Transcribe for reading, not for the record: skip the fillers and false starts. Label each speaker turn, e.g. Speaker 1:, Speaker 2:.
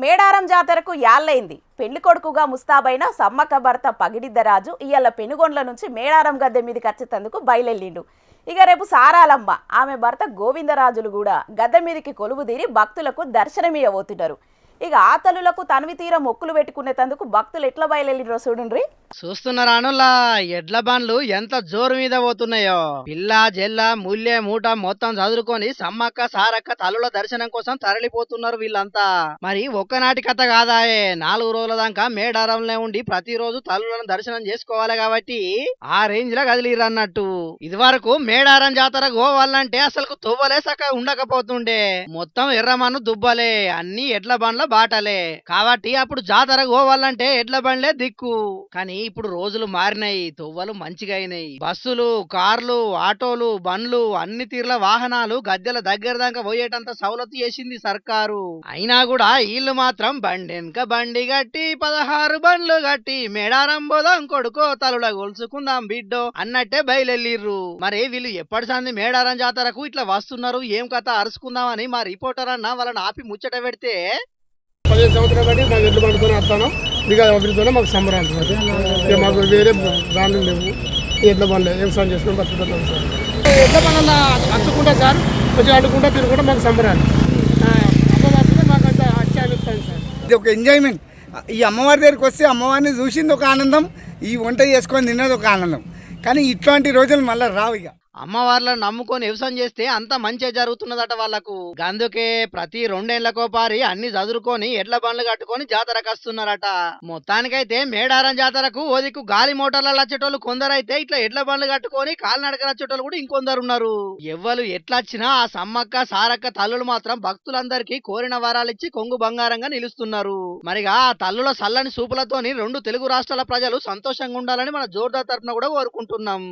Speaker 1: మేడారం జాతరకు యాళ్ళైంది. పెళ్లి కొడుకుగా ముస్తాబైన సమ్మక్క భర్త పగిడిద్దరాజు ఇయ్యాల పెనుగొండ్ల నుంచి మేడారం గద్దె మీదకి వచ్చేందుకు బయలుదేరిండు. ఇక రేపు సారాలమ్మ ఆమె భర్త గోవిందరాజులు కూడా గద్దె మీదకి కొలువుదీరి భక్తులకు దర్శనమియ్యబోతున్నారు. ఇక ఆ తల్లులకు తనివి తీర మొక్కులు పెట్టుకునేందుకు భక్తులు ఎట్లా బయలుదేరిరో చూడండి.
Speaker 2: చూస్తున్నారానులా ఎడ్ల బండ్లు ఎంత జోరు మీద పోతున్నాయో. పిల్ల జెల్ల ముల్లె మూట మొత్తం చదువుకొని సమ్మక్క సారక్క తల్లుల దర్శనం కోసం తరలిపోతున్నారు వీళ్ళంతా. మరి ఒక్కనాటి కథ కాదాయే, 4 రోజుల దాకా మేడారంలో ఉండి ప్రతిరోజు తల్లులను దర్శనం చేసుకోవాలి కాబట్టి ఆ రేంజ్ లో కదిలిరన్నట్టు. ఇది వరకు మేడారం జాతర పోవాలంటే అసలు తువ్వలే సక్క ఉండకపోతుండే. మొత్తం ఎర్రమన్ను దుబ్బలే, అన్ని ఎడ్ల బండ్ల బాటలే కాబట్టి అప్పుడు జాతర పోవాలంటే ఎడ్ల బండ్లే దిక్కు. కానీ ఇప్పుడు రోజులు మారినాయి, తువ్వలు మంచిగా అయినాయి. బస్సులు, కార్లు, ఆటోలు, బండ్లు, అన్ని తీర్ల వాహనాలు గద్దెల దగ్గర దాకా పోయేటంత సౌలత్ చేసింది సర్కారు. అయినా కూడా వీళ్ళు మాత్రం బండెనక బండి గట్టి 16 బండ్లు గట్టి మేడారం పోదాం కొడుకో తలుల గొలుసుకుందాం బిడ్డో అన్నట్టే బయలుదేరిర్రు. మరి వీళ్ళు ఎప్పటి సంది మేడారం జాతరకు ఇట్లా వస్తున్నారు, ఏం కథ అరుచుకుందామని మా రిపోర్టర్ అన్న వాళ్ళని ఆపి ముచ్చట పెడితే
Speaker 3: 15 సంవత్సరాలు బట్టి మేము ఎడ్లు పండుకొని వస్తాను. ఇక అభివృద్ధిలో మాకు సంబరాలు ఇక మాకు వేరే బ్రాండ్లు లేవు. ఎడ్ల బండ్లు వ్యవసాయం చేసుకొని బతుకుతున్నాం సార్. ఎడ్ల బండ్ల అచ్చుకుంటా సార్, కొంచెం అడ్డుకుంటా తిరుగుకుంటా మాకు సంబరాలు. అమ్మవారి మాకు అంత అత్యాన్నిస్తాను సార్.
Speaker 4: ఇది ఒక ఎంజాయ్మెంట్. ఈ అమ్మవారి దగ్గరికి వస్తే అమ్మవారిని చూసింది ఒక ఆనందం, ఈ వంట చేసుకొని తిన్నది ఒక ఆనందం. కానీ ఇట్లాంటి రోజులు మళ్ళీ రావు. ఇక
Speaker 2: అమ్మవార్లను నమ్ముకొని వ్యవసాయం చేస్తే అంత మంచిగా జరుగుతున్నదట వాళ్లకు. అందుకే ప్రతి 2 ఏళ్లకో పారి అన్ని చదురుకొని ఎడ్ల బండ్లు కట్టుకొని జాతరకు వస్తున్నారట. మొత్తానికైతే మేడారం జాతరకు ఓదికు గాలి మోటార్లు వచ్చేటోళ్ళు కొందరైతే ఇట్లా ఎడ్ల బండ్లు కట్టుకొని కాలినడకలు వచ్చేటోళ్ళు కూడా ఇంకొందరు ఉన్నారు. ఎవ్వరు ఎట్లొచ్చినా ఆ సమ్మక్క సారక్క తల్లులు మాత్రం భక్తులందరికీ కోరిన వరాలు ఇచ్చి కొంగు బంగారంగా నిలుస్తున్నారు. మరిగా ఆ తల్లుల సల్లని సూపులతోని 2 తెలుగు రాష్ట్రాల ప్రజలు సంతోషంగా ఉండాలని మన జోర్దార్ తరపున కూడా కోరుకుంటున్నాం.